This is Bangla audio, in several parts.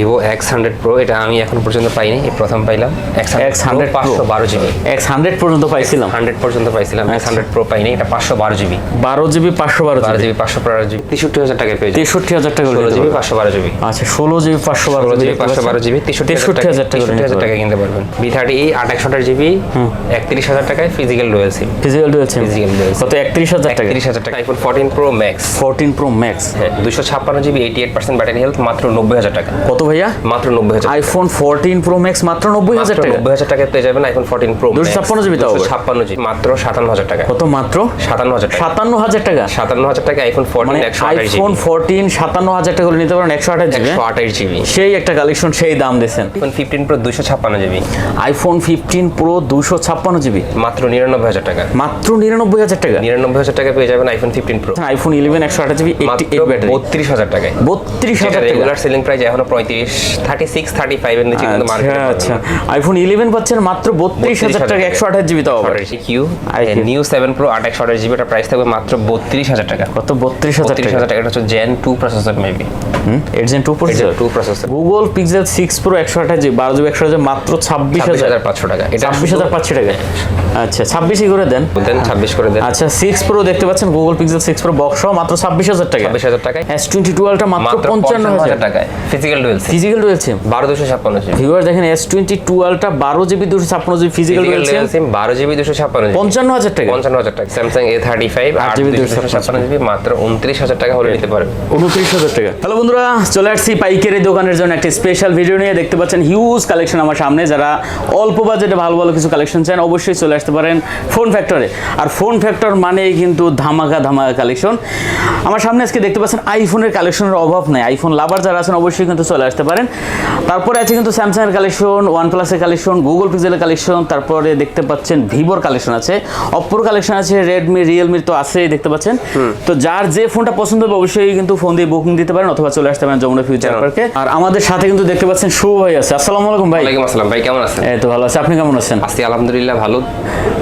Vivo X100 Pro এটা আমি এখন পর্যন্ত পাইনি, এই প্রথম পাইলাম। X100 Pro 512 GB. X100 পর্যন্ত পাইছিলাম, 100 পর্যন্ত পাইছিলাম। X100 Pro পাইনি, এটা 512 জিবি। 12 জিবি 512 জিবি 512 জিবি 63000 টাকায় পেয়ে যাবেন। 63000 টাকা 16 জিবি 512 জিবি। আচ্ছা 16 জিবি 512 জিবি 512 জিবি 63000 টাকা কিনতে পারবেন। V30 8 জিবি 31000 টাকায় physical dual SIM. Physical dual সিম কত? 31000 টাকা। 31000 টাকা। iPhone 14 Pro Max 14 Pro Max 256 GB 88% battery health, মাত্র 90000 টাকা। কত ভাইয়া? মাত্র 90000। iPhone 14 Pro Max মাত্র 90000 টাকা। 90000 টাকায় পেয়ে যাবেন iPhone 14 Pro Max 256 জিবি তাও 256 জিবি মাত্র 57000 টাকা। কত? মাত্র 57000 টাকা। 57000 টাকা। 57000 টাকা iPhone 14 মানে 128 জিবি। iPhone 14 57000 টাকা হলে নিতে পারেন 128 জিবি। 128 জিবি সেই একটা কালেকশন, সেই দাম দিয়েছেন। iPhone 15 Pro 256 GB. iPhone 15 Pro 256 GB মাত্র 99000 টাকা। মাত্র 99000 টাকা। 99000 টাকা পেয়ে যাবেন iPhone 15 Pro। iPhone 11 128 GB 88 battery 32000 টাকায়। 32000 টাকা। রেগুলার সেলিং প্রাইস এখনো 36 35 এর নিচে কিন্তু মার্কেটে। আচ্ছা iPhone 11 পাচ্ছেন মাত্র 32000 টাকা 128 জিবি তাও আবার। নিউ 7 Pro 828 জিবি, এটা প্রাইস থাকবে মাত্র 32000 টাকা। কত? 32000 টাকা। 32000 টাকা। এটা হচ্ছে Gen 2 processor maybe. 8 Gen 2 processor. 2 processor. Google Pixel 6 Pro 128 GB 12 GB 128 মাত্র 26500 টাকা। এটা 26500 টাকা। আচ্ছা 26 করে দেন। 26 করে দেন। আচ্ছা 6 Pro দেখতে পাচ্ছেন Google Pixel 6 Pro বক্স সহ মাত্র 26000 টাকা। 26000 টাকায়। S22 Ultra মাত্র 55000 টাকায়। Physical dual SIM. Physical dual SIM 12256 GB. Viewer দেখেন S22 Ultra 12 GB 256 GB physical dual SIM 12 GB 256 GB 55000 টাকা। 55000 টাকা। Samsung A35 8 জিবি 256 জিবি মাত্র 29000 টাকা হলে নিতে পারবেন। 29000 টাকা। হ্যালো বন্ধুরা, চলে আসছি পাইকারি দোকানের জন্য একটা স্পেশাল ভিডিও নিয়ে। দেখতে পাচ্ছেন হিউজ কালেকশন আমার সামনে। যারা অল্প বাজেটে ভালো ভালো কিছু কালেকশন চান অবশ্যই চলে আসতে পারেন ফোন ফ্যাক্টরে। আর ফোন ফ্যাক্টর মানেই কিন্তু ধামাকা ধামাকা কালেকশন। আমার সামনে আজকে দেখতে পাচ্ছেন আইফোনের কালেকশনের অভাব নাই। আইফোন লাভার যারা আছেন অবশ্যই কিন্তু চলে আসতে পারেন। তারপরে আছে কিন্তু স্যামসাং এর কালেকশন, OnePlus এর কালেকশন, গুগল পিক্সেলের কালেকশন, তারপরে দেখতে পাচ্ছেন ভিভোর কালেকশন আছে, অপ্পোর কালেকশন আছে, রেডমি রিয়েলমির তো আছেই দেখতে পাচ্ছেন। তো যার যে ফোনটা পছন্দ হবে অবশ্যই কিন্তু ফোন দিয়ে বুকিং দিতে পারেন অথবা চলে আসতে পারেন যমুনা ফিউচার পার্কে। আর আমাদের সাথে কিন্তু দেখতে পাচ্ছেন শুভ ভাই আছে। আসসালামু আলাইকুম ভাই। ওয়ালাইকুম আসসালাম ভাই, কেমন আছেন? এই তো ভালো আছি, আপনি কেমন আছেন? আছি আলহামদুলিল্লাহ ভালো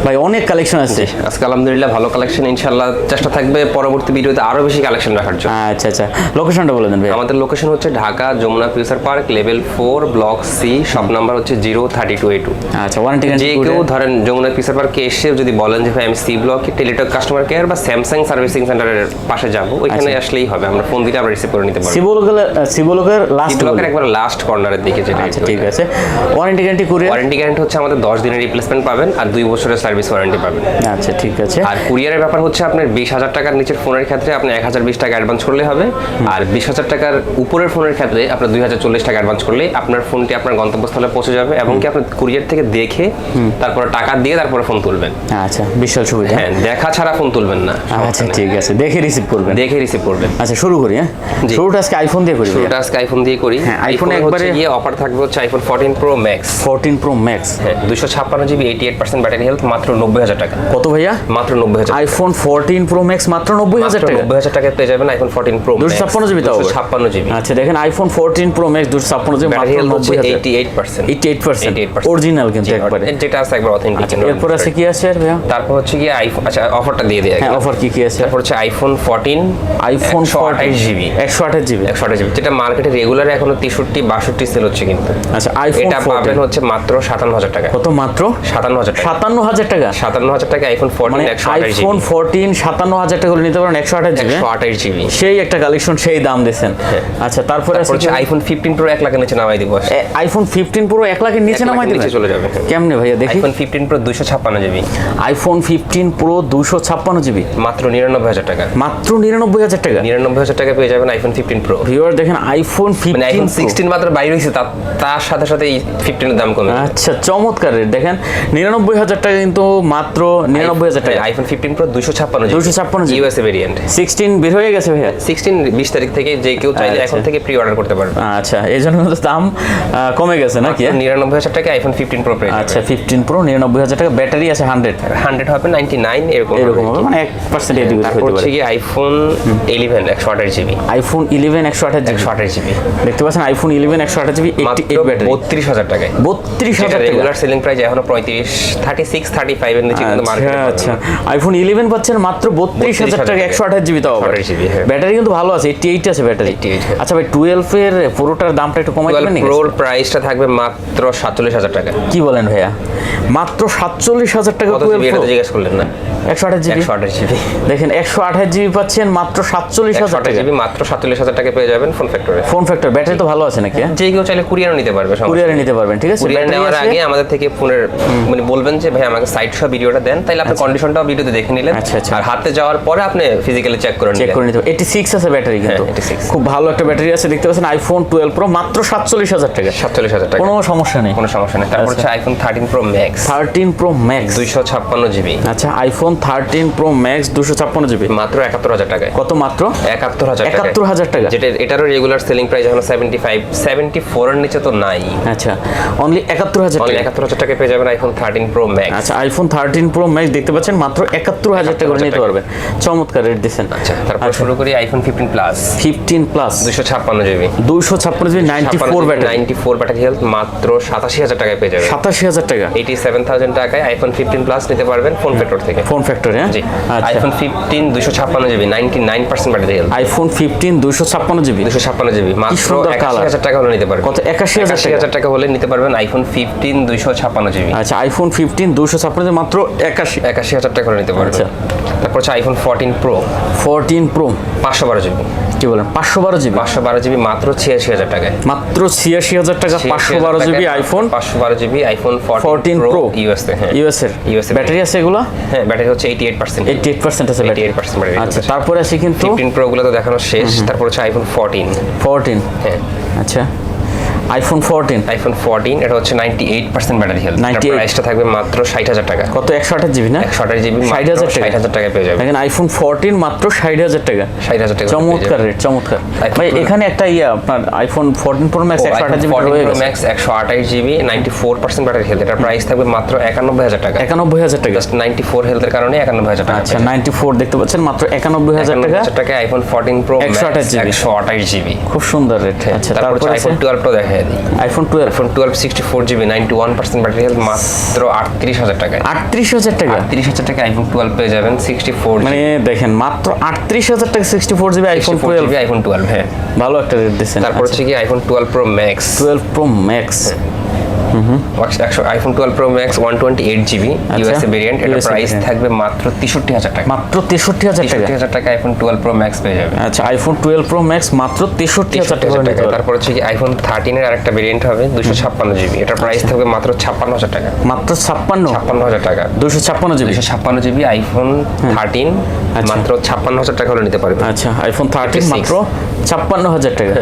ভাই। অনেক কালেকশন আছে আজকে আলহামদুলিল্লাহ, ভালো কালেকশন। ইনশাআল্লাহ চেষ্টা থাকবে পরবর্তী ভিডিওতে আরো বেশি কালেকশন রাখার জন্য। আচ্ছা আচ্ছা, লোকেশনটা বলে দেন ভাই। আমাদের লোকেশন হচ্ছে Dhaka Jamuna future park level 4 block C, shop number হচ্ছে 032A2। আচ্ছা ওয়ারেন্টি যে কেউ ধরেন যমুনা ফিউচার পার্কে এসে যদি বলেন যে ভাই আমি সি ব্লকে টেলিটক কাস্টমার কেয়ার বা স্যামসাং সার্ভিসিং সেন্টারের পাশে যাব, ওইখানে আসলেই হবে। আমরা ফোন দিলে আমরা রিসিভ করে নিতে পারবো। সিবলকের লাস্ট ব্লকের একবার লাস্ট কর্নারের দিকে যেটা। আচ্ছা ঠিক আছে। Warranty guarantee courier? Warranty guarantee হচ্ছে আমাদের 10 দিনের রিপ্লেসমেন্ট পাবেন আর 2 বছরের সার্ভিস ওয়ারেন্টি পাবেন। আচ্ছা ঠিক আছে। আর কুরিয়ারের ব্যাপার হচ্ছে আপনার 20000 টাকার নিচের ফোনের ক্ষেত্রে আপনি 1020 টাকা অ্যাডভান্স করলে হবে। আর 20000 টাকার উপরের ফোনের ক্ষেত্রে আপনার 2040 টাকা অ্যাডভান্স করলে আপনার ফোনটি আপনার গন্তব্যস্থলে পৌঁছে যাবে এবং কি আপনি কুরিয়ার থেকে দেখে তারপরে টাকা দিয়ে তারপরে ফোন তুলবেন। আচ্ছা বিশাল সুবিধা। হ্যাঁ, দেখা ছাড়া ফোন তুলবেন না। আচ্ছা ঠিক আছে, দেখে রিসিভ করবেন। দেখে রিসিভ করবেন। আচ্ছা শুরু করি। হ্যাঁ শুরুটা আজকে আইফোন দিয়ে করি। শুরুটা আজকে আইফোন দিয়ে করি। হ্যাঁ আইফোনে একবারে গিয়ে অফার থাকবে হচ্ছে iPhone 14 Pro Max। 14 Pro Max 256 GB 88% battery health, মাত্র 90000 টাকা। কত ভাইয়া? মাত্র 90000। iPhone 14 Pro Max মাত্র 90000 টাকা। 90000 টাকায় পেয়ে যাবেন iPhone 14 Pro Max 256 জিবি তাও 256 জিবি। আচ্ছা দেখেন iPhone 14 Pro Max 256 জিবি মাত্র 88%। 88% অরিজিনাল কিন্তু একবারে যেটা আছে একবার অথেন্টিক। আচ্ছা এরপর আছে কি আছে ভাইয়া? তারপর হচ্ছে কি আইফোন। আচ্ছা অফারটা দিয়ে দিই। হ্যাঁ অফার কি আছে? তারপর হচ্ছে iPhone 14 128 জিবি 128 জিবি 128 জিবি, যেটা মার্কেটে রেগুলার এখনো 63 62 সেল হচ্ছে কিন্তু। আচ্ছা iPhone এটা পাবেন হচ্ছে মাত্র 57000 টাকা। কত? মাত্র 57000 টাকা। 57000 টাকা। 57000 টাকা iPhone 14 মানে 128 জিবি। iPhone 14 57000 টাকা হলে নিতে পারেন 128 জিবি। 128 জিবি সেই একটা কালেকশন, সেই দাম দিয়েছেন। আচ্ছা তারপরে আছে হচ্ছে iPhone 15 Pro 1 লাখের নিচে নামাই দিব। iPhone 15 Pro 1 লাখের নিচে নামাই দিবেন? নিচে চলে যাবে। কেমনে ভাইয়া দেখি? iPhone 15 Pro 256 GB. iPhone 15 Pro 256 GB মাত্র 99000 টাকা। মাত্র 99000 টাকা। 99000 টাকা পেয়ে যাবেন iPhone 15 Pro। ভিউয়ার দেখেন iPhone 15 মানে iPhone 16 মাত্র বাইরে হইছে, তার সাথে সাথে এই 15 এর দাম কমে। আচ্ছা চমৎকার রেট। দেখেন 99000 টাকা কিন্তু মাত্র 99000 টাকা। iPhone 15 Pro 256 GB. 256 GB USA variant. 16 বের হয়ে গেছে ভাইয়া। 16 20 তারিখ থেকে যে কেউ চাইলে এখন থেকে প্রি অর্ডার করতে পারবে। আচ্ছা এই জন্য কিন্তু দাম কমে গেছে নাকি? 99000 টাকা iPhone 15 Pro পেয়ে যাবেন। আচ্ছা 15 Pro 99000 টাকা, ব্যাটারি আছে 100 হবে 99 এরকম হবে, মানে 1% এদিকে হতে তারপর পারে। হচ্ছে কি iPhone 11 128 GB. iPhone 11 128 GB 128 GB দেখতে পাচ্ছেন। iPhone 11 128 জিবি 88 ব্যাটারি 32000 টাকায়। 32000 টাকা। রেগুলার সেলিং প্রাইস এখনো 36 35 এর নিচে কিন্তু মার্কেটে। আচ্ছা iPhone 11 পাচ্ছেন মাত্র 32000 টাকা 128 জিবি তাও। 128 জিবি। ব্যাটারি কিন্তু ভালো আছে, 88 আছে ব্যাটারি। 88। আচ্ছা ভাই 12 এর পুরোটার দামটা একটু কমাই করবেন নাকি? প্রোর প্রাইসটা থাকবে মাত্র 47,000 টাকা। কি বলেন ভাইয়া, মাত্র 47,000 টাকা কত 12 জিবি এটা Pro? তো জিজ্ঞেস করলেন না? 128 জিবি। 128 জিবি। দেখেন 128 জিবি পাচ্ছেন মাত্র 47,000 128 টাকা। জিবি মাত্র 47,000 টাকা পেয়ে যাবেন ফোন ফ্যাক্টরে। ফোন ফ্যাক্টর ব্যাটারি তো ভালো আছে নাকি? যে কেউ চাইলে কুরিয়ারও নিতে পারবে, কুরিয়ারে নিতে পারবেন, ঠিক আছে? কুরিয়ার ব্যাটারি নেওয়ার আছে? আগে আমাদের থেকে ফোনের মানে বলবেন যে ভাই আমাকে সাইট সহ ভিডিওটা দেন, তাইলে আপনি কন্ডিশনটাও ভিডিওতে দেখে নিলেন। আচ্ছা, আচ্ছা। আর হাতে যাওয়ার পরে আপনি ফিজিক্যালি চেক করে চেক নিলেন। করে নিতে পারবেন। 86 আছে ব্যাটারি কিন্তু, 86 খুব ভালো একটা ব্যাটারি আছে। দেখতে পাচ্ছেন আইফোন 12 প্রো মাত্র 47,000 টাকা। 47,000 টাকা, কোনো সমস্যা নেই। কোনো সমস্যা নেই। তারপর হচ্ছে iPhone 13 pro max 13 pro max 256 GB আচ্ছা, আইফোন 13 প্রো ম্যাক্স 256 জিবি মাত্র 71,000 টাকায়। কত? মাত্র 71,000 টাকা। 71,000 টাকা। যেটা এটারও রেগুলার সেলিং প্রাইস এখন 74 এর নিচে তো নাই। আচ্ছা, অনলি 71,000 অনলি টাকা। 71,000 টাকা পেয়ে যাবেন আইফোন 13 প্রো ম্যাক্স। আচ্ছা, আইফোন 13 প্রো ম্যাক্স দেখতে পাচ্ছেন মাত্র 71,000 টাকা করে নিতে পারবেন। চমৎকার রেট দিচ্ছেন। আচ্ছা, তারপর শুরু করি iPhone 15 plus 15 plus 256 GB 256 GB 94 battery 94 battery health মাত্র 87,000 টাকায় পেয়ে যাবেন। 87,000 টাকা 87,000 টাকায় আইফোন 15 প্লাস নিতে পারবেন ফোন ফ্যাক্টর থেকে। Phone factory. হ্যাঁ জি, আচ্ছা, iPhone 15 256 GB 99% battery health iPhone 15 256 GB 256 GB মাত্র সুন্দর colour। 81,000 টাকা হলে নিতে পারবেন। কত? 81,000 টাকা। 81,000 টাকা হলে নিতে পারবেন আইফোন 15 256 জিবি। আচ্ছা, আইফোন 15 256 জিবি মাত্র 81,000 টাকা হলে নিতে পারবেন। আচ্ছা। তারপর হচ্ছে আইফোন 14 প্রো 14 প্রো 512 জিবি কি বলেন? 512 জিবি 512 জিবি মাত্র 86,000 টাকায়। মাত্র 86,000 টাকা 512 GB iPhone 512 GB iPhone 14 pro pro USA. হ্যাঁ ইউএস এর US এর ব্যাটারি আছে এগুলো? হ্যাঁ, ব্যাটারি হচ্ছে 88%। 88% আছে ব্যাটারি। 88% ব্যাটারি। আচ্ছা, তারপরে আছে কিন্তু 15 প্রো গুলো তো দেখানো শেষ। তারপর হচ্ছে আইফোন 14। 14 হ্যাঁ, আচ্ছা, আইফোন 14 আইফোন 14 এটা হচ্ছে 98% ব্যাটারি হেলথ। 98 প্রাইসটা থাকবে মাত্র 60,000 টাকা। কত? 128 জিবি না? 128 জিবি 60,000 টাকা। 60,000 টাকায় পেয়ে যাবেন। দেখেন আইফোন 14 মাত্র 60,000 টাকা। 60,000 টাকা চমৎকার রেট, চমৎকার iPhone ভাই। 12 এখানে একটা আপনার আইফোন 14 প্রো ম্যাক্স 128 জিবি 14 হয়ে প্রো গেছে। Max 128 GB 94% battery health. এটার প্রাইস থাকবে মাত্র 91,000 টাকা। 91,000 টাকা। জাস্ট 94 হেলথের কারণে 91,000 টাকা। আচ্ছা, 94 দেখতে পাচ্ছেন মাত্র 91,000 টাকা। 91,000 টাকা আইফোন 14 প্রো 128 জিবি। 128 জিবি। খুব সুন্দর রেট। আচ্ছা, তারপর তারপর আইফোন 12 প্রো দেখাই দিই। IPhone 12 iPhone 12 64 GB 91% battery health মাত্র 38,000 টাকায়। 38,000 টাকা। 38,000 টাকা আইফোন 12 পেয়ে যাবেন 64 মানে দেখেন মাত্র 38,000 টাকা 64 জিবি আইফোন 12। GB iPhone 12। হ্যাঁ, ভালো একটা রেট দিচ্ছেন। তারপর হচ্ছে কি iPhone 12 pro max 12 pro max iPhone 12 pro max 128 GB USA variant. এটার USA প্রাইস variant। থাকবে মাত্র 63,000 টাকা। মাত্র 63,000 টাকা। 63,000 টাকা আইফোন 12 প্রো ম্যাক্স পেয়ে যাবেন। আচ্ছা, আইফোন 12 প্রো ম্যাক্স মাত্র 63,000 টাকা করে নিতে পারবেন। তারপর হচ্ছে কি আইফোন 13 এর আরেকটা ভেরিয়েন্ট হবে 256 জিবি। এটার প্রাইস থাকবে মাত্র 56,000 টাকা। মাত্র 56 56,000 টাকা 256 জিবি। 256 জিবি আইফোন 13 মাত্র 56,000 টাকা হলে নিতে পারবেন। আচ্ছা, আইফোন 13 56 মাত্র 56,000 টাকা।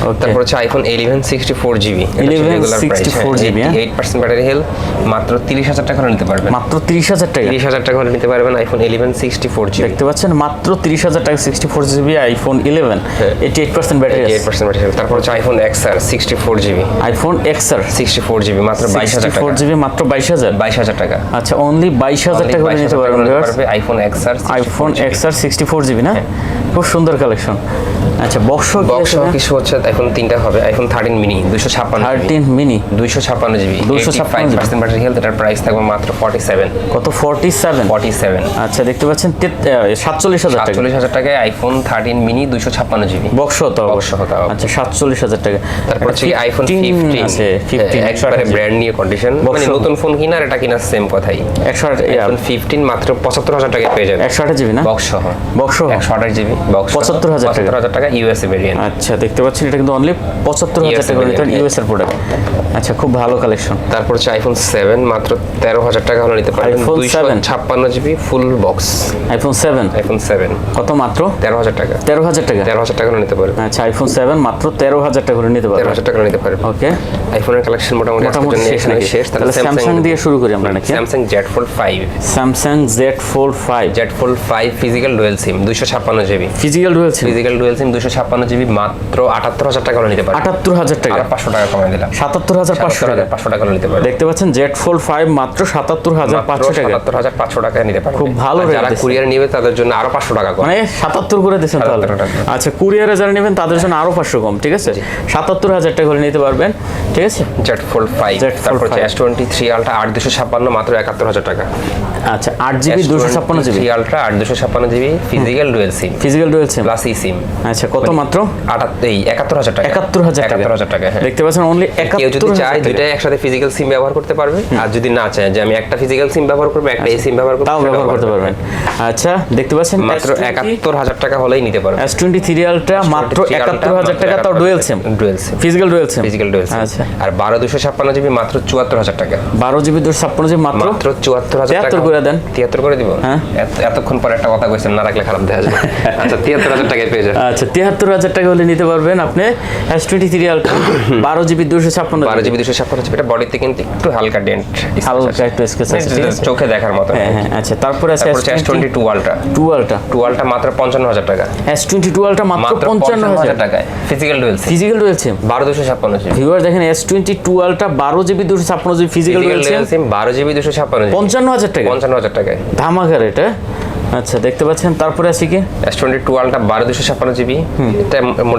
ওকে, তারপর হচ্ছে আইফোন 11 64 জিবি 11 64 জিবি, হ্যাঁ। 88% ব্যাটারি হেলথ মাত্র 30,000 টাকা হলে নিতে পারবেন। মাত্র 30,000 টাকা। 30,000 টাকা হলে নিতে পারবেন আইফোন 11 64 জিবি। দেখতে পাচ্ছেন মাত্র 30,000 টাকা 64 জিবি আইফোন 11 88% ব্যাটারি আছে। 88% ব্যাটারি হেলথ। তারপর হচ্ছে iPhone XR 64 GB iPhone XR 64 GB মাত্র 22,000 টাকা। 64 জিবি মাত্র 22,000। 22,000 টাকা। আচ্ছা, অনলি 22,000 টাকা করে নিতে পারবেন iPhone XR iPhone XR 64 GB না? খুব সুন্দর কালেকশন। আচ্ছা, বক্স বক্স কিছু হচ্ছে আইফোন 3টা হবে iPhone 13 mini 256 13 mini 256 GB 256 85% battery health. এটার প্রাইস থাকবে মাত্র 47। কত? 47। আচ্ছা, দেখতে পাচ্ছেন 47,000 টাকা 47,000 টাকায় আইফোন 13 মিনি 256 জিবি বক্স হতো। বক্স হতো। আচ্ছা, 47,000 টাকা। তারপর হচ্ছে আইফোন 15 আছে 15 একবারে ব্র্যান্ড নিউ কন্ডিশন, মানে নতুন ফোন কিনার এটা কিনা সেম কথাই। 128 আইফোন 15 মাত্র 75,000 টাকায় পেয়ে যাবেন 128 জিবি না? বক্স সহ। বক্স 128 জিবি বক্স 75,000 টাকা। 75,000 টাকা ইউএসএ ভেরিয়েন্ট। আচ্ছা, দেখতে পাচ্ছেন এটা কিন্তু অনলি 75,000 টাকা করে নিতে ইউএস এর প্রোডাক্ট। আচ্ছা, খুব ভালো কালেকশন। তারপর হচ্ছে আইফোন 7 মাত্র 13,000 টাকা হলে নিতে পারবেন iPhone 7 256 GB full box. IPhone 7 iPhone 7 কত? মাত্র 13,000 টাকা। 13,000 টাকা। 13,000 টাকা হলে নিতে পারবেন। আচ্ছা, আইফোন 7 মাত্র 13,000 টাকা করে নিতে পারবেন। 13,000 টাকা নিতে পারবেন। ওকে, আইফোনের কালেকশন মোটামুটি আজকের জন্য শেষ এখানে নাকি? শেষ। তাহলে স্যামসাং দিয়ে শুরু করি আমরা নাকি? Samsung Z Fold 5 Samsung Z Fold 5 Z Fold 5 physical dual SIM 256 GB physical dual SIM physical dual SIM 256 GB মাত্র 78,000 টাকা হলে নিতে পারবেন। 78,000 টাকা। আর 500 টাকা কমাই দিলাম 77,500 টাকা। 500 টাকা হলে নিতে পারবেন। দেখতে পাচ্ছেন Z Fold 5 মাত্র 77,500 টাকা। 77,500 টাকায় নিতে পারবেন। খুব ভালো রেট যারা দিচ্ছে। কুরিয়ার নেবে তাদের জন্য আরো 500 টাকা কম। মানে 77 করে দিয়েছেন তাহলে। 77 টাকা। আচ্ছা, কুরিয়ারে যারা নেবেন তাদের জন্য আরো 500 কম, ঠিক আছে? 77,000 টাকা করে নিতে পারবেন, ঠিক আছে? Z Fold 5 Z Fold তারপর 5 S23 আলট্রা 8 মাত্র 71,000 টাকা। আচ্ছা, 8 GB 256 GB ultra 8 GB physical dual SIM physical dual SIM plus e SIM আচ্ছা, কত মাত্র 71,000 টাকা। 71,000 টাকা। 71,000 টাকা, হ্যাঁ। দেখতে পাচ্ছেন অনলি কেউ যদি 71,000 চায় টাকা। দুইটাই একসাথে ফিজিক্যাল সিম ব্যবহার করতে পারবে, আর যদি না চায় যে আমি একটা ফিজিক্যাল সিম ব্যবহার করবো, একটা সিম ব্যবহার করবো, তাও ব্যবহার করতে পারবেন। আচ্ছা দেখতে পাচ্ছেন মাত্র 71,000 টাকা হলেই নিতে পারবে। S23 আলট্রা মাত্র 71,000 টাকা, তাও ডুয়েল সিম, dual SIM, physical dual SIM. Physical dual সিম। আচ্ছা। আর 12 256 জিবি মাত্র 74,000 টাকা। 12 জিবি 256 জিবি মাত্র মাত্র 74,000 টাকা। 73 করে দেন। 73 করে দিব। হ্যাঁ। এতক্ষণ পরে একটা কথা কইছেন, না রাখলে খারাপ দেখা যায়। আচ্ছা 73,000 টাকায় পেয়ে যাবেন। আচ্ছা 73,000 টাকা হলে নিতে পারবেন আপনি S23 ultra 12 GB 256 12 GB 256 GB, এটা বডিতে কিন্তু একটু হালকা ডেন্ট, হালকা একটু স্কেচ আছে, ঠিক আছে? চোখে দেখার মতো। হ্যাঁ হ্যাঁ। আচ্ছা তারপরে আছে S22 আলট্রা। 2 আলট্রা 2 আলট্রা মাত্র 55,000 টাকা। S22 আলট্রা মাত্র 55,000 55,000 টাকায় physical dual SIM. Physical dual SIM. 12 256 GB. Viewer দেখেন S22 ultra 12 GB 256 GB physical dual SIM 12 GB 256 GB 55,000 টাকা। 55,000 টাকায় ধামাকার এটা। আচ্ছা দেখতে পাচ্ছেন তারপরে আছে কি S22 আলট্রা 12 256 জিবি।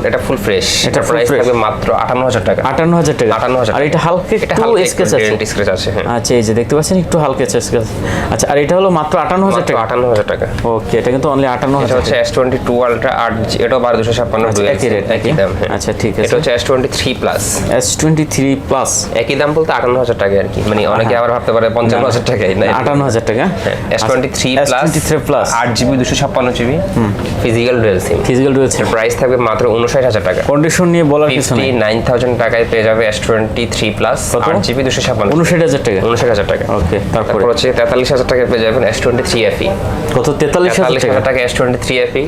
এটা ফুল ফ্রেশ, এটা full প্রাইস fresh। থাকবে মাত্র 58,000 টাকা। 58,000 টাকা। 58,000 আর এটা হালকা এটা একটু হালকা স্কেচ আছে। ডেন্ট স্ক্র্যাচ আছে, হ্যাঁ। আচ্ছা এই যে দেখতে পাচ্ছেন একটু হালকা স্কেচ। আচ্ছা আর এটা হলো মাত্র 58,000 টাকা। 58,000 টাকা। ওকে এটা কিন্তু অনলি এটা 58,000 হচ্ছে S22 আলট্রা 8 এটাও 12 256 ডুয়েল একই রেট একই দাম, হ্যাঁ। আচ্ছা ঠিক এটা আছে। হচ্ছে S23 প্লাস। S23 প্লাস একই দাম বলতে 58,000 টাকা আর কি, মানে অনেকে আবার ভাবতে পারে 55,000 টাকাই না। 58,000 টাকা। S23 S23 plus 8 GB 256 GB physical dual SIM. Physical dual SIM. Price থাকবে মাত্র 59,000 টাকা। কন্ডিশন নিয়ে বলার কিছু নেই। 59,000 টাকায় পেয়ে যাবে S23 প্লাস কত? 8 জিবি 256 59,000 টাকা। 59,000 টাকা। ওকে তারপরে তারপর হচ্ছে 43,000 টাকায় পেয়ে যাবেন S23 FE। কত 43,000 টাকা। 43,000 টাকা S23 FE।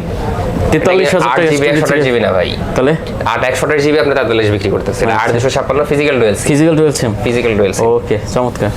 43,000 টাকা 8 জিবি 128 জিবি না ভাই, তাহলে 8 128 জিবি আপনি 43 বিক্রি করতেছেন। 8 256 physical dual SIM. Physical dual SIM. Physical dual SIM. Okay চমৎকার।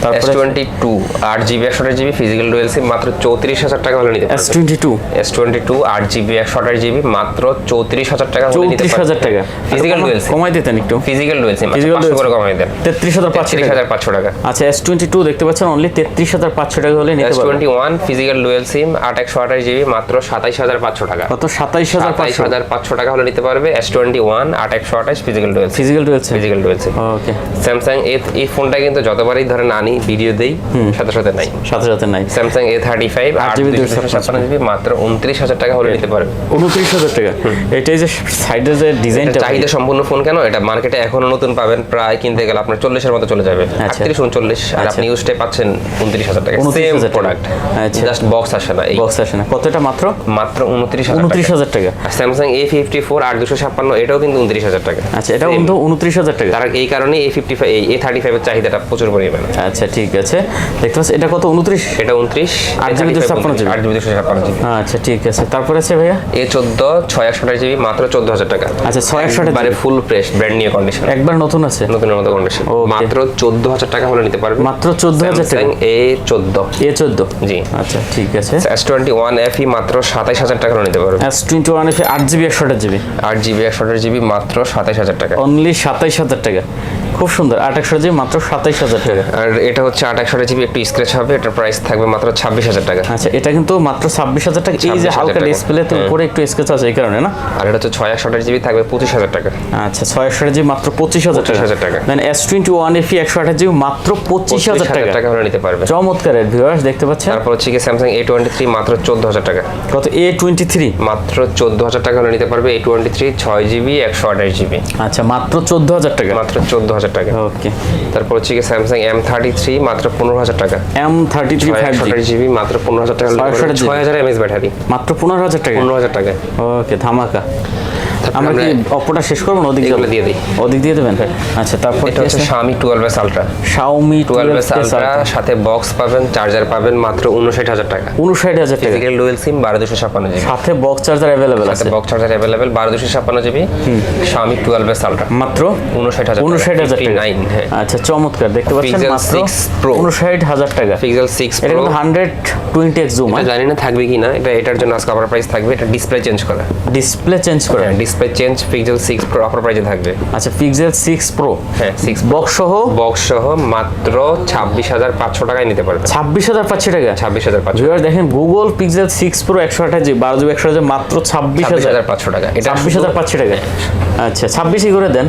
তারপরে S22 8 GB 128 GB physical dual SIM মাত্র 34,000 টাকা হলে নিতে পারবেন। S22 S22 8 জিবি 128 জিবি মাত্র 34,000 টাকা হলে নিতে পারবেন। 34,000 টাকা। ফিজিক্যাল ডুয়েল সিম। কমাই দিতেন একটু। ফিজিক্যাল ডুয়েল সিম Physical 500 dual করে SIM। কমাই দেন। 33,500 টাকা। আচ্ছা S22 দেখতে পাচ্ছেন অনলি 33,500 টাকা হলে নিতে পারবেন। S21 ফিজিক্যাল ডুয়েল সিম 8 128 জিবি মাত্র 27,500 টাকা। কত 27,500 27,500 টাকা হলে নিতে পারবে S21 8 128 physical dual SIM. Physical dual SIM. Physical dual SIM. ওকে স্যামসাং এই ফোনটা কিন্তু যতবারই ধরেন আনি ভিডিও দেই সাথে সাথে নাই। সাথে সাথে নাই। স্যামসাং A35 8 জিবি 256 জিবি মাত্র 29,000 টাকা হলে নিতে পারবে। 29,000 টাকা। এটাই যে সাইডের যে ডিজাইনটা চাহিদা সম্পূর্ণ ফোন কেন, এটা মার্কেটে এখনো নতুন পাবেন, প্রায় কিনতে গেলে আপনার 40 এর মতো চলে যাবে। আচ্ছা। 38 39 আর আচ্ছা। আপনি ইউজটে পাচ্ছেন 29,000 টাকা। 29,000 সেম টাকা। প্রোডাক্ট, আচ্ছা। জাস্ট বক্স আসে না। এই বক্স আসে না। কত এটা মাত্র মাত্র 29,000 টাকা। 29,000 টাকা। আর স্যামসাং A54 8 256 এটাও কিন্তু 29,000 টাকা। আচ্ছা এটাও কিন্তু 29,000 টাকা। তার এই কারণে A55 A35 এর চাহিদাটা প্রচুর পরিমাণে। আচ্ছা ঠিক আছে দেখতে পাচ্ছি এটা কত 29। এটা 29 8 জিবি 256 জিবি। 8 GB 256 GB. আচ্ছা ঠিক আছে তারপরে আছে ভাইয়া A14 6 128 জিবি মাত্র 14,000 টাকা। আচ্ছা 628 মানে full fresh brand new condition, একবার নতুন আছে নতুনের মতো কন্ডিশন। Okay. মাত্র 14,000 টাকা হলে নিতে পারবে। মাত্র 14,000 টাকা। A14 A14 জি। আচ্ছা ঠিক আছে। S21 FE মাত্র 27,000 টাকা হলে নিতে পারবে। S21 এ 8 জিবি 128 জিবি 8 জিবি 128 জিবি মাত্র 27,000 টাকা। অনলি 27,000 টাকা। খুব সুন্দর 8 128 জিবি মাত্র 27,000 টাকা। আর এটা হচ্ছে 8 128 জিবি একটু স্ক্র্যাচ হবে, এটার প্রাইস থাকবে মাত্র 26,000 টাকা। আচ্ছা এটা কিন্তু মাত্র 26,000 টাকা। এই যে 26,000 হালকা টাকা। ডিসপ্লেতে উপরে একটু স্কেচ আছে এই কারণে না। আর এটা হচ্ছে 6 128 জিবি থাকবে 25,000 টাকা। আচ্ছা 628 জিবি মাত্র 25,000 টাকা। 25,000 টাকা। মানে S21 FE 128 জিবি মাত্র 25,000 টাকা। টাকা হলে নিতে পারবে। চমৎকার ভিউয়ার্স দেখতে পাচ্ছেন। তারপর হচ্ছে কি স্যামসাং A23 মাত্র 14,000 টাকা। কত A23 মাত্র 14,000 টাকা হলে নিতে পারবে। A23 6 জিবি 128 জিবি আচ্ছা মাত্র 14,000 টাকা। মাত্র 14,000 টাকা। ওকে তারপর হচ্ছে কি স্যামসাং M33 মাত্র 15,000 টাকা। M33 5G 128 জিবি মাত্র 15,000 টাকা। 6,000 mAh ব্যাটারি মাত্র 15,000 টাকা। 15,000 টাকা। ওকে ধামাকা। আমরা কি আমরা অপোটা শেষ করব না ওদিক এগুলো দিয়ে দিই। ওদিক দিয়ে দেবেন। আচ্ছা তারপর এটা হচ্ছে Xiaomi 12s Ultra। Xiaomi 12s Ultra সাথে বক্স পাবেন, চার্জার পাবেন মাত্র 59,000 টাকা। 59,000 টাকা। Physical dual SIM 12 256 GB. সাথে বক্স চার্জার अवेलेबल আছে। সাথে box charger available 12 256 GB. Xiaomi 12s Ultra মাত্র 59,000 59,000 টাকা। 59 হ্যাঁ। আচ্ছা চমৎকার দেখতে পাচ্ছেন Pixel মাত্র 6 Pro 59,000 টাকা। Pixel 6 এটা Pro কিন্তু 120x জুম। এটা জানি না থাকবে কি না, এটার জন্য আজকে অফার প্রাইস থাকবে। এটা ডিসপ্লে চেঞ্জ করা, ডিসপ্লে চেঞ্জ করে। Display change Pixel 6 Pro offer প্রাইসে থাকবে। আচ্ছা Pixel 6 Pro হ্যাঁ 6 বক্স সহ বক্স সহ মাত্র 26,500 টাকায় নিতে পারবে। 26,500 টাকা। 26,500 ভিউয়ার দেখেন Google Pixel 6 Pro 128 GB 12 GB 128 মাত্র 26,500 টাকা। এটা 26,500 টাকা। আচ্ছা 26 করে দেন।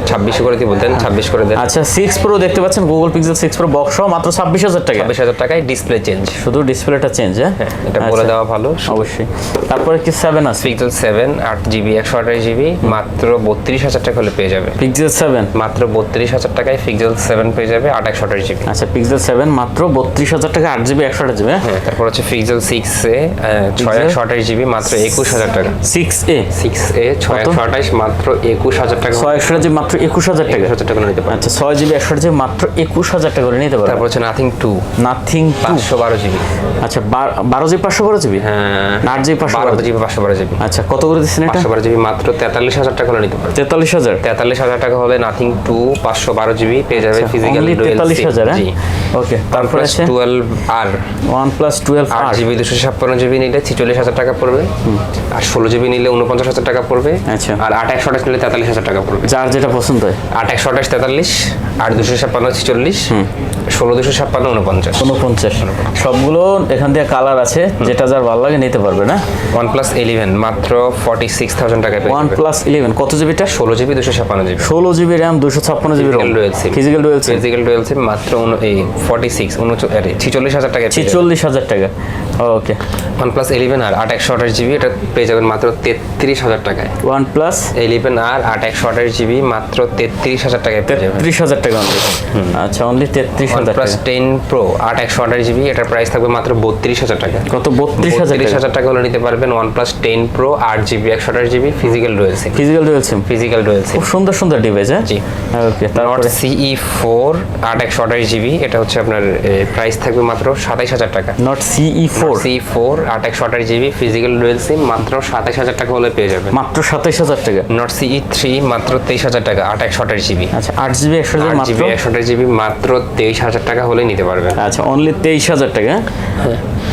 26 করে দিব, দেন 26 করে দেন। আচ্ছা 6 প্রো দেখতে পাচ্ছেন, গুগল পিক্সেল 6 প্রো বক্স সহ মাত্র 26000 টাকা। 26000 টাকায় ডিসপ্লে চেঞ্জ, শুধু ডিসপ্লেটা চেঞ্জ। হ্যাঁ এটা বলে দেওয়া ভালো অবশ্যই। তারপরে কি 7 আছে? পিক্সেল 7 8GB 128GB মাত্র 32000 টাকা হলে পেয়ে যাবে। পিক্সেল 7 মাত্র 32000 টাকায় পিক্সেল 7 পেয়ে যাবে 8 128GB। আচ্ছা পিক্সেল 7 মাত্র 32000 টাকা 8GB 128GB। হ্যাঁ, তারপর হচ্ছে পিক্সেল 6a 6 128GB মাত্র 21000 টাকা। 6a 128 মাত্র 21000 টাকা। 6 মাত্র 21000 টাকা। 21000 টাকা নিতে পারেন। আচ্ছা 6GB 128GB মাত্র 21000 টাকা করে নিতে পারবেন। তারপর হচ্ছে নাথিং 2 নাথিং 512GB। আচ্ছা 12GB 512GB। হ্যাঁ 8GB 512GB 512GB। আচ্ছা কত করে দিচ্ছেন এটা? 512GB মাত্র 43000 টাকা হলে নিতে পারেন। 43000। 43000 টাকা হলে নাথিং 2 512GB পেয়ে যাবে ফিজিক্যাল অনলি ডুয়াল 43000। জি। ওকে তারপর আছে 12R OnePlus 12R 8GB 256GB নিলে 46000 টাকা পড়বে, আর 16GB নিলে 49000 টাকা পড়বে, আচ্ছা। আর 8 128 নিলে 43000 টাকা পড়বে। যার যেটা পছন্দ হয়। 8 128 43, 8 256 46, 16 256 49। 49 সবগুলো এখান থেকে কালার আছে, যেটা যার ভালো লাগে নিতে পারবে না। OnePlus 11 মাত্র 46000 টাকায় পেয়ে যাবে। OnePlus 11 কত জিবিটা? 16GB 256GB। 16GB RAM 256GB ROM physical dual SIM. Physical dual SIM মাত্র 46000 টাকায় পেয়ে যাবেন। 46000 টাকা। ওকে OnePlus 11 আর 8 128GB এটা পেয়ে যাবেন মাত্র 33000 টাকায়। OnePlus 11 আর 8 128GB মাত্র 33000 টাকায় পেয়ে যাবেন। 33000 টাকা অনলি। আচ্ছা অনলি 33000 টাকা। OnePlus 10 Pro 8 128GB এটার প্রাইস থাকবে মাত্র 32000 টাকা। কত? 32000 টাকা। 32000 টাকা হলে নিতে পারবেন OnePlus 10 Pro 8GB 128GB physical dual SIM. Physical dual SIM. Physical dual SIM খুব সুন্দর সুন্দর ডিভাইস। হ্যাঁ জি। ওকে Note তারপরে CE4 8 128GB এটা হচ্ছে আপনার প্রাইস থাকবে মাত্র 27000 টাকা। Note CE4 CE4 8 128GB physical dual SIM মাত্র 27000 টাকা হলে পেয়ে যাবেন। মাত্র 27000 টাকা। Note CE3 মাত্র 23000 টাকা 8 128GB। আচ্ছা 8GB 128GB মাত্র 128GB মাত্র 23000 টাকা হলে নিতে পারবেন। আচ্ছা অনলি 23000 টাকা।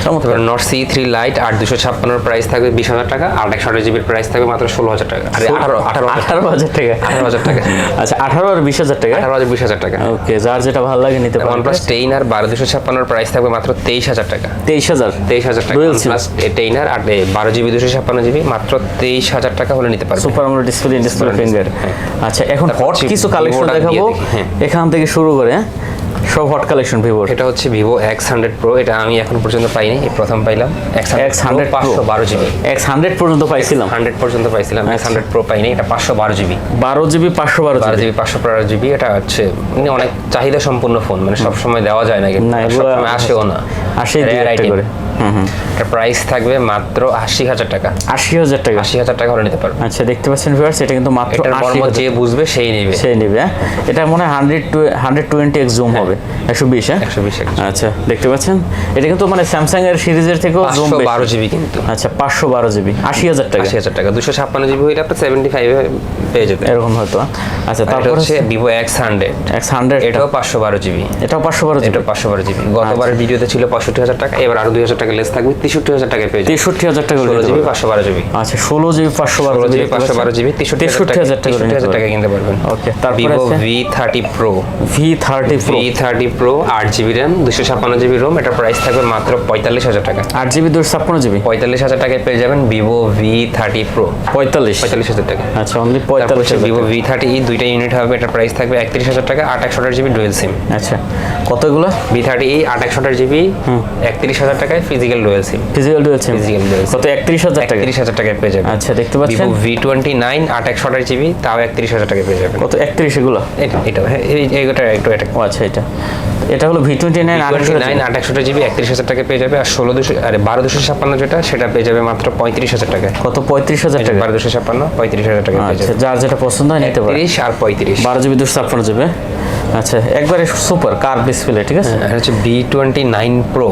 চমৎকার। তারপর Note CE3 Lite 8 256 প্রাইস থাকবে 20000 টাকা, 8 128GB প্রাইস থাকবে মাত্র 16000 টাকা। আরে 18000 টাকা। 18000 টাকা। আচ্ছা 18 আর 20000 টাকা। 18000 20000 টাকা। ওকে যার যেটা ভালো লাগে নিতে পারবেন। OnePlus 10 আর 12 256 প্রাইস থাকবে মাত্র 23000 টাকা। 23000 টাকা। Dual SIM। OnePlus 10 আর 12GB 256GB মাত্র 23000 টাকা হলে নিতে পারবেন। Super AMOLED display display finger. আচ্ছা এখন তারপর হট হচ্ছে কিছু কালেকশন Vivo টা দেখাবো দিয়ে দেখি, হ্যাঁ। এখান থেকে শুরু করে। সব হট কালেকশন ভিভোর। এটা হচ্ছে Vivo X100 Pro, এটা আমি এখন পর্যন্ত পাইনি, এই প্রথম পাইলাম। X100 Pro 512GB। X100 পর্যন্ত পাইছিলাম। 100 পর্যন্ত পাইছিলাম, X100 Pro পাইনি, এটা 512GB। 12GB 512GB 12GB 512GB এটা হচ্ছে মানে অনেক চাহিদা সম্পন্ন ফোন, মানে সব সময় দেওয়া যায় না, কিন্তু না, এগুলো সব সময় আসেও না। আসে দুই Rare একটা item। করে। এটা প্রাইস থাকবে মাত্র 80000 টাকা। 80000 টাকা। 80000 টাকা হলে নিতে পারবেন। আচ্ছা দেখতে পাচ্ছেন ভিউয়ার্স, এটা কিন্তু মাত্র এটার মর্ম 80000 যে বুঝবে সেই নেবে। সেই নেবে। হ্যাঁ এটা মনে হয় 120x জুম হবে। 120 হ্যাঁ 120x আচ্ছা দেখতে পাচ্ছেন, এটা কিন্তু মানে স্যামসাং এর সিরিজের থেকেও জুম বেশি। 512GB কিন্তু। আচ্ছা 512GB 80000 টাকা। 80000 টাকা। 256GB হইলে আপনি 75 এ পেয়ে যেতেন। এরকম হয়তো। আচ্ছা তারপর তারপর হচ্ছে Vivo X100 X100 এটাও 512GB। এটাও 512GB। এটা 512GB। গতবারের ভিডিওতে ছিল 65000 টাকা, এবার আরো 2000 টাকা লেস থাকবে, 63000 টাকায় পেয়ে যাবেন। 63000 টাকা 16GB 512GB। আচ্ছা 16GB 512GB 512GB 63000 টাকা কিনতে পারবেন। ওকে তারপর Vivo আছে V30 Pro V30 Pro V30 Pro 8GB RAM 256GB ROM এটা প্রাইস থাকবে মাত্র 45000 টাকা। 8GB 256GB 45000 টাকায় পেয়ে যাবেন Vivo V30 Pro 45000 টাকা। আচ্ছা অনলি তারপর হচ্ছে 45000 Vivo V30e দুইটা ইউনিট হবে, এটা প্রাইস থাকবে 31000 টাকা, 8 128GB ডুয়াল সিম। আচ্ছা কতগুলো? V30e 8 128GB 31000 টাকায় physical dual SIM. Physical dual সিম Physical dual SIM। কত? 31000 টাকা। 31000 টাকায় পেয়ে যাবেন। আচ্ছা দেখতে পাচ্ছেন Vivo V29 8 128GB তাও 31000 টাকায় পেয়ে যাবেন। কত? 31 এগুলো। এটা হ্যাঁ এইটা একটু এটা ও আচ্ছা এটা হলো V29 V29 8 128GB 31000 টাকায় পেয়ে যাবে, আর 12256 যেটা সেটা পেয়ে যাবে মাত্র 35000 টাকায়। কত? 35000 টাকা। 12256 35000 টাকায় পেয়ে আচ্ছা যাবে। যার যেটা পছন্দ হয় নিতে পারে। 30 আর 35 12GB 256GB। আচ্ছা একবারে সুপার কার ডিসপ্লে ঠিক আছে। এটা হচ্ছে V29 Pro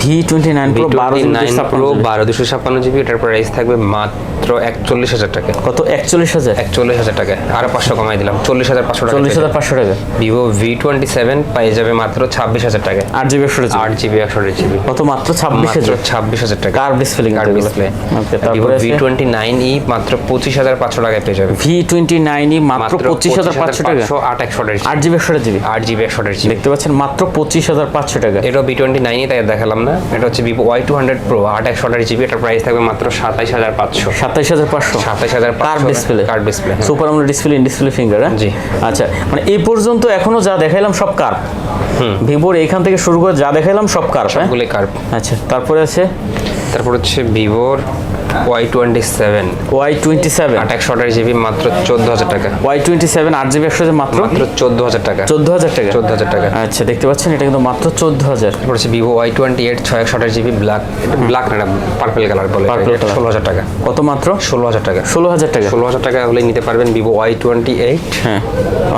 V29 Pro 12 Pro 12GB 12256GB এটার প্রাইস থাকবে মাত্র 41000 টাকা। কত? 41000 41000 টাকায় আরো 500 কমাই দিলাম, 40500 টাকা। 40500 টাকা। Vivo V27 পেয়ে যাবে মাত্র 26000 টাকায়। 8GB 128GB 8GB 128GB কত? মাত্র মাত্র 26000 26000 টাকা। কার ডিসপ্লে কার ডিসপ্লে। ওকে Vivo তারপরে আছে V29e মাত্র 25500 টাকায় পেয়ে যাবে। V29e মাত্র 25500 টাকা। 8 128GB 8GB 128GB 8GB 128GB দেখতে পাচ্ছেন মাত্র 25500 টাকা। এটা V29e তাই দেখালাম দাম না, এটা হচ্ছে ভিভো Y200 Pro 8/128GB, এটার প্রাইস থাকবে মাত্র 27,500। 27,500 27,500 curve display, curve display, super AMOLED display, in display finger. জি। আচ্ছা, মানে এই পর্যন্ত এখনো যা দেখাইলাম সব কার্ভ। ভিভোর এইখান থেকে শুরু করে যা দেখাইলাম সব কার্ভ। সবগুলো কার্ভ। আচ্ছা, তারপরে আছে তারপর হচ্ছে ভিভোর Y27 Y27 8/128GB, মাত্র 14,000 টাকা। Y27 8GB 100 মাত্র মাত্র 14,000 টাকা। 14,000 টাকা। 14,000 টাকা। আচ্ছা, দেখতে পাচ্ছেন এটা কিন্তু মাত্র 14,000। তারপর হচ্ছে ভিভো Y28 6/128GB ব্ল্যাক, এটা ব্ল্যাক না, পার্পল কালার বলে, Purple এটা color। 16,000 টাকা। কত মাত্র? 16,000 টাকা। 16,000 টাকা। 16,000 টাকা হলে নিতে পারবেন ভিভো Y28। হ্যাঁ,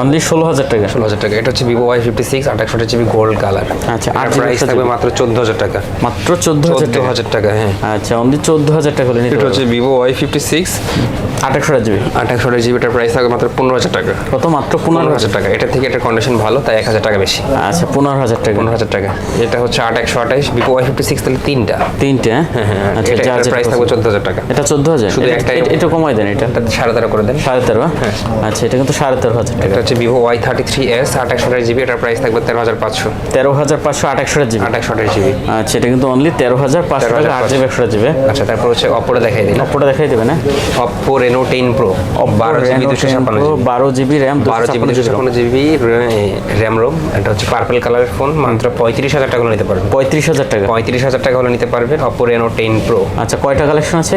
অনলি 16,000 টাকা। 16,000 টাকা। এটা হচ্ছে Vivo Y56 8/128GB gold colour. আচ্ছা, আর 8GB প্রাইস থাকবে মাত্র 14,000 টাকা। মাত্র 14,000 টাকা। 14,000 টাকা, হ্যাঁ। আচ্ছা, অনলি 14,000 টাকা হলে নিতে এটা পারবেন। হচ্ছে ভিভো Y56 8/128GB 8/128GB, এটার প্রাইস থাকবে মাত্র 15,000 টাকা। কত? মাত্র 15,000। 15,000 টাকা। এটা থেকে এটার কন্ডিশন ভালো, তাই 1,000 টাকা বেশি। আচ্ছা, 15,000 টাকা। 15,000 টাকা। এটা হচ্ছে 8/128 ভিভো Y56, তাহলে তিনটা। তিনটে, হ্যাঁ। আচ্ছা, এটার যার প্রাইস থাকবে 14,000 টাকা। এটা 14,000। শুধু একটাই। এটা কমাই দেন, এটা এটা 13,500 করে দেন। 13,500। আচ্ছা, এটা কিন্তু 13,500 টাকা। এটা হচ্ছে ভিভো Y33s 8/128GB, এটার প্রাইস থাকবে 13,500। 13,500 8/128GB। 8/128GB। আচ্ছা, এটা কিন্তু অনলি 13,500 টাকা 8GB 128GB। আচ্ছা, তারপর হচ্ছে অপোটা দেখাই দিলাম। অপোটা দেখাই দেবে না? Oppo Reno 10 Pro 12GB 256GB। 12GB RAM 12GB 256GB RAM ROM. এটা হচ্ছে পার্পল কালারের ফোন, মাত্র 35,000 টাকা হলে নিতে পারবেন। 35,000 টাকা। 35,000 টাকা হলে নিতে পারবেন Oppo Reno 10 Pro। আচ্ছা, কয়টা কালেকশন আছে?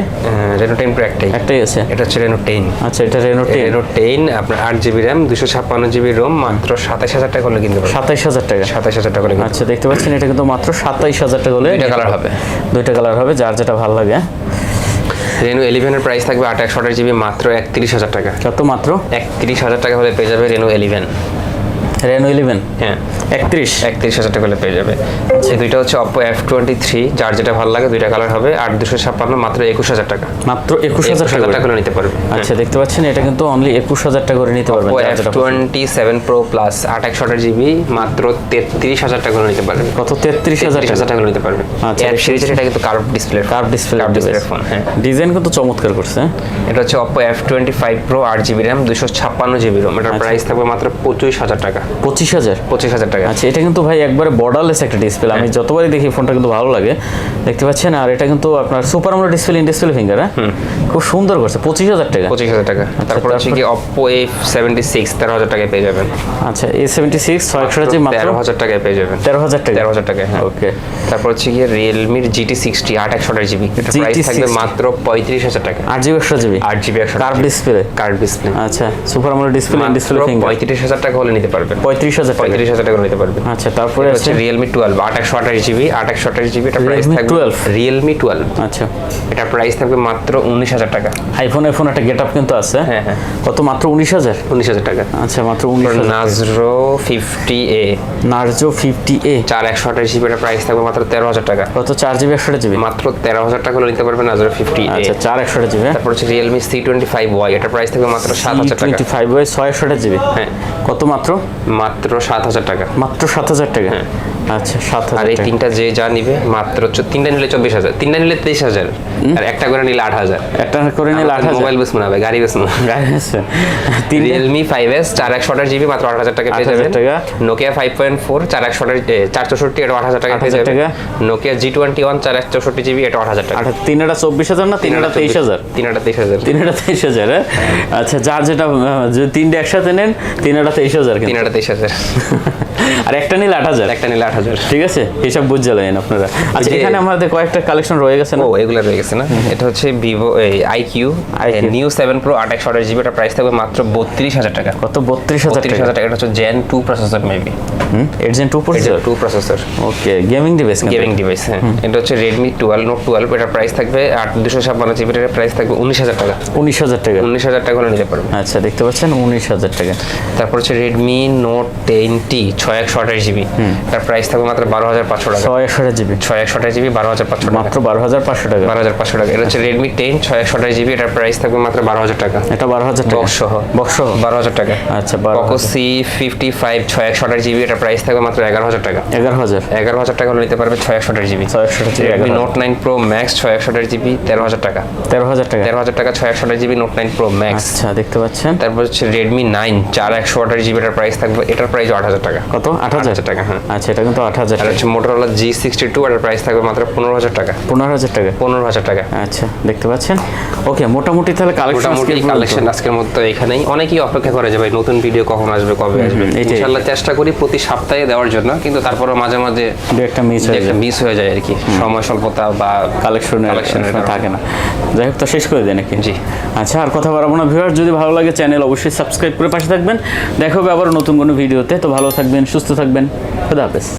Reno 10 Pro একটাই। একটাই আছে। এটা হচ্ছে Reno 10। আচ্ছা, এটা Reno 10। Reno 10 আপনার 8GB RAM 256GB ROM, মাত্র 27,000 টাকা হলে কিনতে পারবেন। 27,000 টাকা। 27,000 টাকা হলে কিনতে আচ্ছা, দেখতে পাচ্ছেন এটা কিন্তু মাত্র 27,000 টাকা হলে দুইটা কালার হবে। দুইটা কালার হবে, যার যেটা ভালো লাগে। Reno 11 এর প্রাইস থাকবে 8/128GB, মাত্র 31,000 টাকা। কত? মাত্র 31,000 টাকা হলে পেয়ে যাবে Reno 11। Reno 11 হ্যাঁ, 31,000 টাকা হলে পেয়ে যাবে। এই দুইটা হচ্ছে Oppo F23, যার যেটা ভালো লাগে, দুইটা কালার হবে। 8/256 মাত্র 21,000 টাকা। মাত্র 21,000 টাকা হলে নিতে পারবে। আচ্ছা, দেখতে পাচ্ছেন এটা কিন্তু অনলি 21,000 টাকা করে নিতে পারবেন। Oppo যার যেটা পছন্দ। F27 Pro Plus 8/128GB, মাত্র 33,000 টাকা হলে নিতে পারবে। কত? 33,000 টাকা হলে নিতে পারবে। আচ্ছা, এর সিরিজের এটা কিন্তু curve display. Curve display phone, হ্যাঁ। ডিজাইন কিন্তু চমৎকার করছে। এটা হচ্ছে Oppo F25 Pro 8GB RAM 256GB ROM, এটার প্রাইস থাকবে মাত্র 25,000 টাকা। 25,000 টাকা। আচ্ছা, এটা কিন্তু ভাই একবারে বর্ডারলেস একটা ডিসপ্লে। আমি যতবারই দেখি ফোনটা কিন্তু ভালো লাগে, দেখতে পাচ্ছেন। আর এটা কিন্তু আপনার super AMOLED display, in display finger. খুব সুন্দর করছে। 25,000 টাকা। 25,000 টাকা। তারপর হচ্ছে কি Oppo A76 13,000 টাকায় পেয়ে যাবেন। আচ্ছা, A76 6/128GB মাত্র 13,000 টাকায় পেয়ে যাবেন। 13,000 টাকা। 13,000 টাকা, হ্যাঁ। ওকে। তারপর হচ্ছে কি Realme GT60 8/128GB, এটা প্রাইস থাকবে মাত্র 35,000 টাকা। 8GB 128GB 8GB 128GB curve display. Curve display. আচ্ছা, super AMOLED display, in display finger. 35,000 টাকা হলে নিতে পারবেন। 35,000 টাকা। 35,000 টাকা হলে নিতে পারবেন। আচ্ছা, তারপরে হচ্ছে আছে Realme 12 8/128GB, এটা প্রাইস Realme থাকবে 12? Realme 12, আচ্ছা, এটা প্রাইস থাকবে মাত্র 19,000 টাকা। আইফোন একটা গেটআপ কিন্তু আছে। হ্যাঁ। কত? মাত্র 19,000। 19,000 টাকা। আচ্ছা, মাত্র 19,000। Nazro 50A Narzo 50A 4/128GB, এটা প্রাইস থাকবে মাত্র 13,000 টাকা। কত? 4GB 128GB মাত্র 13,000 টাকা হলে নিতে পারবেন Nazro 50A। আচ্ছা, 4/128GB। তারপর হচ্ছে Realme C25Y, এটা প্রাইস থাকবে মাত্র 7,000 টাকা। 25Y 6/128GB। হ্যাঁ। কত? মাত্র 7,000 টাকা। মাত্র 7,000 টাকা। আচ্ছা, 7,000 আর এই টাকা। তিনটা যে যা নিবে মাত্র তিনটা নিলে 24,000, তিনটা নিলে 23,000, আর একটা করে নিলে 8,000। একটা করে নিলে 8,000। মোবাইল বেসমু না ভাই, গাড়ি বেসমু। গাড়ি আছে। তিনটে Realme 5S 4/128GB মাত্র 8,000 টাকা পেয়ে 8,000 যাবেন। টাকা। Nokia 5.4 4/464, এটা 8,000 টাকা পেয়ে 8,000 যাবেন। টাকা। Nokia G21 4/64GB, এটা 8,000 টাকা। তিনটা 24,000 না? তিনটা 23,000? তিনটা 23,000। তিনটা 23,000। আচ্ছা, যার যেটা যদি তিনটে একসাথে নেন তিনটা 23,000 কিন্তু। তিনটা 23,000। আর একটা নিলে 8,000। একটা নিলে 8,000। ঠিক আছে, হিসাব বুঝে যাবেন আপনারা। আচ্ছা, যে- এখানে আমাদের কয়েকটা কালেকশন রয়ে গেছে না? ও, এগুলো রয়ে গেছে না? এটা হচ্ছে Vivo IQ Neo 7 Pro 8/128GB, এটা প্রাইস থাকবে মাত্র 32,000 টাকা। কত? 32,000 টাকা। 32,000 টাকা। এটা হচ্ছে Gen 2 processor maybe. 8 Gen 2 processor. 2 processor. Okay, gaming device. Gaming device, হ্যাঁ। এটা হচ্ছে Redmi 12 Note 12, এটা প্রাইস থাকবে 256GB, এর প্রাইস থাকবে 19,000 টাকা। 19,000 টাকা। 19,000 টাকা হলে নিতে পারবেন। আচ্ছা, দেখতে পাচ্ছেন 19,000 টাকা। তারপর হচ্ছে Redmi Note 10T 6/128GB, তার প্রাইস থাকবে মাত্র 12,500 টাকা। 6/128GB 6/128GB 12,500 টাকা। মাত্র 12,500 টাকা। 12,500 টাকা। এটা হচ্ছে Redmi 10 6/128GB, এটার প্রাইস থাকবে মাত্র 12,000 টাকা। এটা 12,000 টাকা। বক্স সহ। বক্স সহ 12,000 টাকা। আচ্ছা, Poco 12,000। C55 6/128GB, এটার প্রাইস থাকবে মাত্র 11,000 টাকা। 11,000। 11,000 টাকা হলে নিতে পারবে 6/128GB। 6/128GB Redmi 11,000। Note 9 Pro Max 6/128GB 13,000 টাকা। 13,000 টাকা। 13,000 টাকা 6/128GB Note 9 Pro Max। আচ্ছা, দেখতে পাচ্ছেন তারপর হচ্ছে Redmi 9 4/128GB, এটার প্রাইস থাকবে, এটার প্রাইস 8,000 টাকা। কত 8,000 টাকা, হ্যাঁ। আচ্ছা, এটা কিন্তু 8,000 আর টাকা। হচ্ছে মোটরোলা G62, এর প্রাইস থাকবে মাত্র 15,000 টাকা। 15,000 টাকা। 15,000 টাকা। আচ্ছা, দেখতে পাচ্ছেন। ওকে, মোটামুটি তাহলে কালেকশন মোটামুটি কালেকশন আজকের মতো এখানেই। অনেকেই অপেক্ষা করে যে ভাই নতুন ভিডিও কখন আসবে, কবে আসবে। এটাই। ইনশাআল্লাহ চেষ্টা করি প্রতি সপ্তাহে দেওয়ার জন্য, কিন্তু তারপরে মাঝে মাঝে দু একটা মিস হয়ে যায় আর কি, সময় স্বল্পতা বা কালেকশনের কারণে। থাকে না। যাই হোক, তো শেষ করে দেন নাকি? জি। আচ্ছা, আর কথা বাড়াবো না ভিউয়ার, যদি ভালো লাগে চ্যানেল অবশ্যই সাবস্ক্রাইব করে পাশে থাকবেন। দেখা হবে আবার নতুন কোনো ভিডিওতে। তো ভালো থাকবেন, সুস্থ থাকবেন, খুদা হাফেজ।